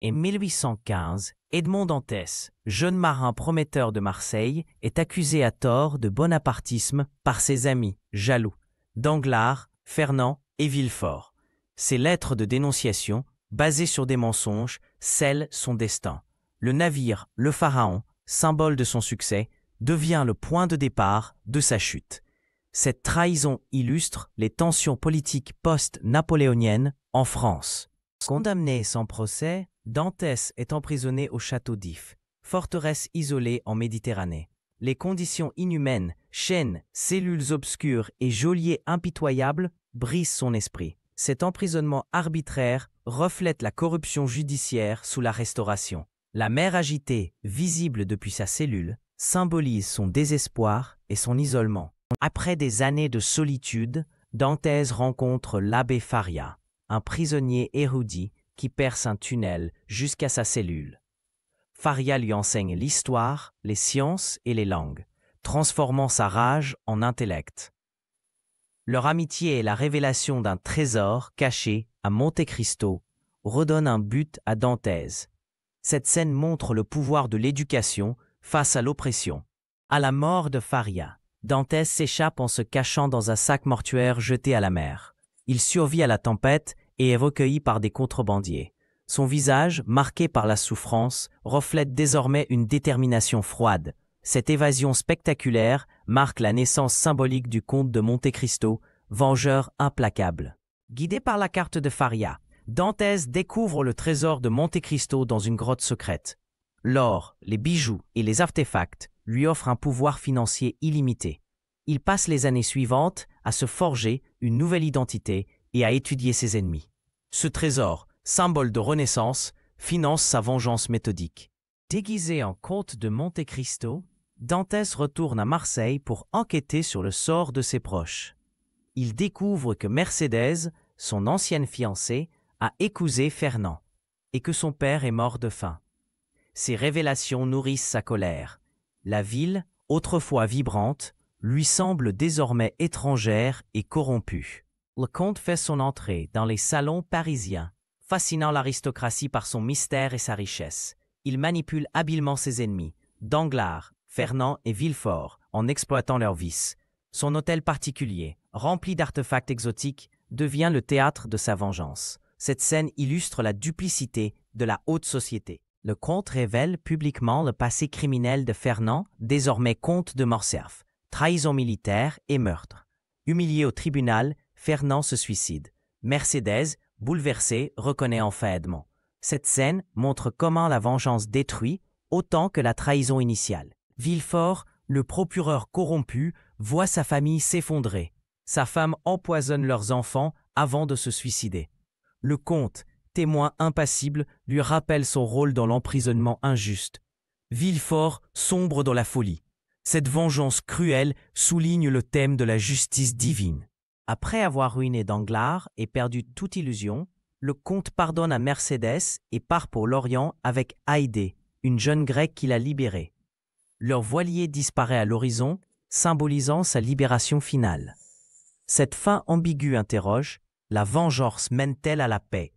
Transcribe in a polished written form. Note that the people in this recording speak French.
Et 1815, Edmond Dantès, jeune marin prometteur de Marseille, est accusé à tort de bonapartisme par ses amis, jaloux, Danglars, Fernand et Villefort. Ses lettres de dénonciation, basées sur des mensonges, scellent son destin. Le navire, le Pharaon, symbole de son succès, devient le point de départ de sa chute. Cette trahison illustre les tensions politiques post-napoléoniennes en France. Condamné sans procès, Dantès est emprisonné au château d'If, forteresse isolée en Méditerranée. Les conditions inhumaines, chaînes, cellules obscures et geôliers impitoyables brisent son esprit. Cet emprisonnement arbitraire reflète la corruption judiciaire sous la Restauration. La mer agitée, visible depuis sa cellule, symbolise son désespoir et son isolement. Après des années de solitude, Dantès rencontre l'abbé Faria, un prisonnier érudit qui perce un tunnel jusqu'à sa cellule. Faria lui enseigne l'histoire, les sciences et les langues, transformant sa rage en intellect. Leur amitié et la révélation d'un trésor caché à Monte Cristo redonnent un but à Dantès. Cette scène montre le pouvoir de l'éducation face à l'oppression. À la mort de Faria, Dantès s'échappe en se cachant dans un sac mortuaire jeté à la mer. Il survit à la tempête et est recueilli par des contrebandiers. Son visage, marqué par la souffrance, reflète désormais une détermination froide. Cette évasion spectaculaire marque la naissance symbolique du comte de Monte Cristo, vengeur implacable. Guidé par la carte de Faria, Dantès découvre le trésor de Monte Cristo dans une grotte secrète. L'or, les bijoux et les artefacts lui offrent un pouvoir financier illimité. Il passe les années suivantes à se forger une nouvelle identité et à étudier ses ennemis. Ce trésor, symbole de renaissance, finance sa vengeance méthodique. Déguisé en comte de Monte Cristo, Dantès retourne à Marseille pour enquêter sur le sort de ses proches. Il découvre que Mercédès, son ancienne fiancée, a épousé Fernand et que son père est mort de faim. Ces révélations nourrissent sa colère. La ville, autrefois vibrante, lui semble désormais étrangère et corrompue. Le comte fait son entrée dans les salons parisiens, fascinant l'aristocratie par son mystère et sa richesse. Il manipule habilement ses ennemis, Danglars, Fernand et Villefort, en exploitant leurs vices. Son hôtel particulier, rempli d'artefacts exotiques, devient le théâtre de sa vengeance. Cette scène illustre la duplicité de la haute société. Le comte révèle publiquement le passé criminel de Fernand, désormais comte de Morcerf, trahison militaire et meurtre. Humilié au tribunal, Fernand se suicide. Mercédès, bouleversée, reconnaît enfin Edmond. Cette scène montre comment la vengeance détruit autant que la trahison initiale. Villefort, le procureur corrompu, voit sa famille s'effondrer. Sa femme empoisonne leurs enfants avant de se suicider. Le comte, témoin impassible, lui rappelle son rôle dans l'emprisonnement injuste. Villefort sombre dans la folie. Cette vengeance cruelle souligne le thème de la justice divine. Après avoir ruiné Danglars et perdu toute illusion, le comte pardonne à Mercédès et part pour l'Orient avec Haïdé, une jeune grecque qu'il a libérée. Leur voilier disparaît à l'horizon, symbolisant sa libération finale. Cette fin ambiguë interroge: la vengeance mène-t-elle à la paix?